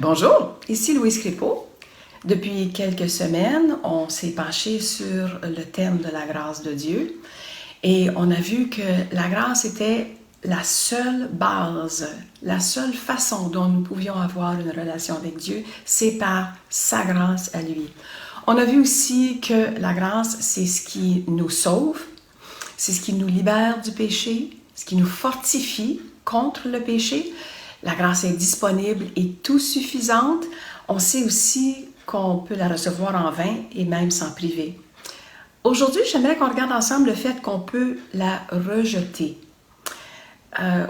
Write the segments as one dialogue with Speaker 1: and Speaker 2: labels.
Speaker 1: Bonjour, ici Louise Crépeau. Depuis quelques semaines, on s'est penché sur le thème de la grâce de Dieu et on a vu que la grâce était la seule base, la seule façon dont nous pouvions avoir une relation avec Dieu, c'est par sa grâce à lui. On a vu aussi que la grâce, c'est ce qui nous sauve, c'est ce qui nous libère du péché, ce qui nous fortifie contre le péché. La grâce est disponible et tout suffisante. On sait aussi qu'on peut la recevoir en vain et même s'en priver. Aujourd'hui, j'aimerais qu'on regarde ensemble le fait qu'on peut la rejeter.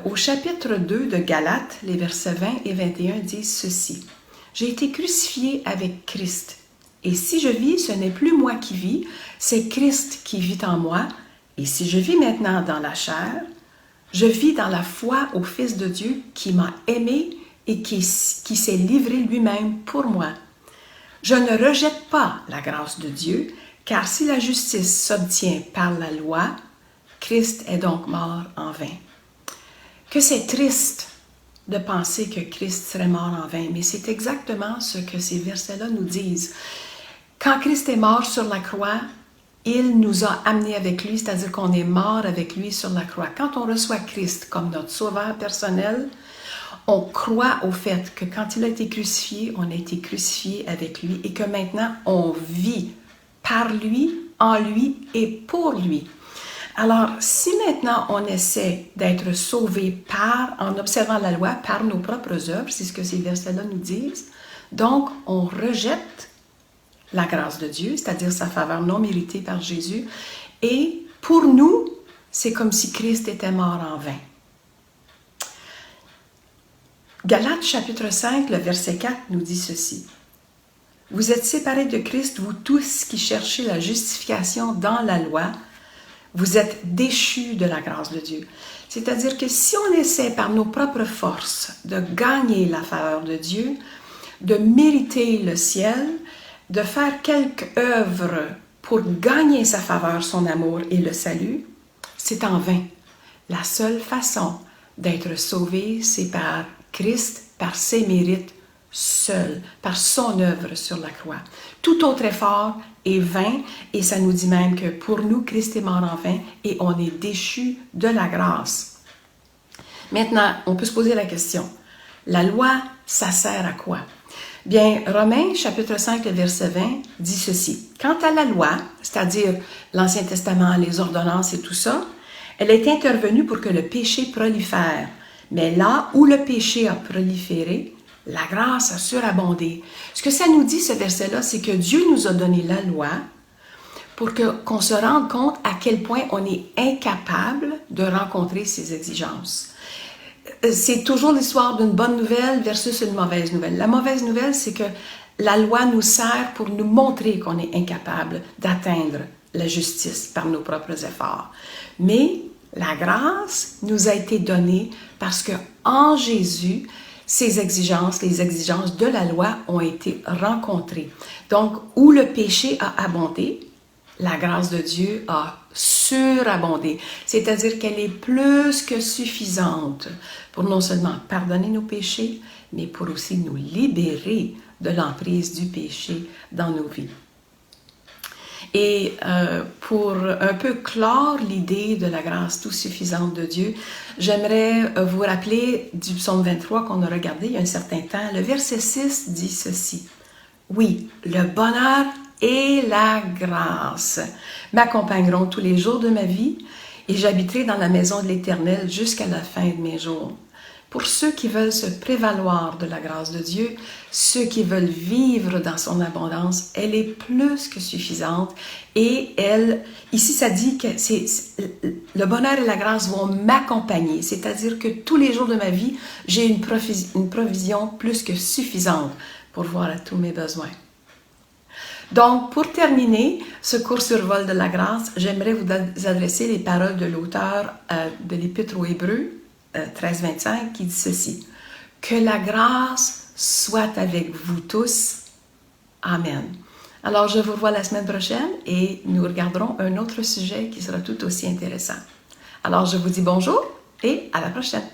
Speaker 1: Au chapitre 2 de Galates, les versets 20 et 21 disent ceci. « J'ai été crucifié avec Christ, et si je vis, ce n'est plus moi qui vis, c'est Christ qui vit en moi, et si je vis maintenant dans la chair, je vis dans la foi au Fils de Dieu qui m'a aimé et qui s'est livré lui-même pour moi. Je ne rejette pas la grâce de Dieu, car si la justice s'obtient par la loi, Christ est donc mort en vain. » Que c'est triste de penser que Christ serait mort en vain, mais c'est exactement ce que ces versets-là nous disent. Quand Christ est mort sur la croix, il nous a amenés avec lui, c'est-à-dire qu'on est mort avec lui sur la croix. Quand on reçoit Christ comme notre sauveur personnel, on croit au fait que quand il a été crucifié, on a été crucifié avec lui et que maintenant on vit par lui, en lui et pour lui. Alors, si maintenant on essaie d'être sauvé en observant la loi, par nos propres œuvres, c'est ce que ces versets-là nous disent, donc on rejette la grâce de Dieu, c'est-à-dire sa faveur non méritée par Jésus, et pour nous, c'est comme si Christ était mort en vain. Galates chapitre 5, le verset 4 nous dit ceci. « Vous êtes séparés de Christ, vous tous qui cherchez la justification dans la loi, vous êtes déchus de la grâce de Dieu. » C'est-à-dire que si on essaie par nos propres forces de gagner la faveur de Dieu, de mériter le ciel, de faire quelque œuvre pour gagner sa faveur, son amour et le salut, c'est en vain. La seule façon d'être sauvé, c'est par Christ, par ses mérites seul, par son œuvre sur la croix. Tout autre effort est vain et ça nous dit même que pour nous, Christ est mort en vain et on est déchus de la grâce. Maintenant, on peut se poser la question, la loi, ça sert à quoi? Bien, Romains, chapitre 5, le verset 20, dit ceci. « Quant à la loi, c'est-à-dire l'Ancien Testament, les ordonnances et tout ça, elle est intervenue pour que le péché prolifère. Mais là où le péché a proliféré, la grâce a surabondé. » Ce que ça nous dit, ce verset-là, c'est que Dieu nous a donné la loi pour qu'on se rende compte à quel point on est incapable de rencontrer ses exigences. C'est toujours l'histoire d'une bonne nouvelle versus une mauvaise nouvelle. La mauvaise nouvelle, c'est que la loi nous sert pour nous montrer qu'on est incapable d'atteindre la justice par nos propres efforts. Mais la grâce nous a été donnée parce que en Jésus, ces exigences, les exigences de la loi ont été rencontrées. Donc, où le péché a abondé, la grâce de Dieu a surabondé. C'est-à-dire qu'elle est plus que suffisante pour non seulement pardonner nos péchés, mais pour aussi nous libérer de l'emprise du péché dans nos vies. Et pour un peu clore l'idée de la grâce tout suffisante de Dieu, j'aimerais vous rappeler du psaume 23 qu'on a regardé il y a un certain temps. Le verset 6 dit ceci. « Oui, le bonheur et la grâce m'accompagneront tous les jours de ma vie et j'habiterai dans la maison de l'Éternel jusqu'à la fin de mes jours. » Pour ceux qui veulent se prévaloir de la grâce de Dieu, ceux qui veulent vivre dans son abondance, elle est plus que suffisante et ici ça dit que le bonheur et la grâce vont m'accompagner, c'est-à-dire que tous les jours de ma vie, j'ai une provision plus que suffisante pour voir à tous mes besoins. Donc, pour terminer ce court survol de la grâce, j'aimerais vous adresser les paroles de l'auteur de l'Épître aux Hébreux, 13-25, qui dit ceci. « Que la grâce soit avec vous tous. Amen. » Alors, je vous revois la semaine prochaine et nous regarderons un autre sujet qui sera tout aussi intéressant. Alors, je vous dis bonjour et à la prochaine.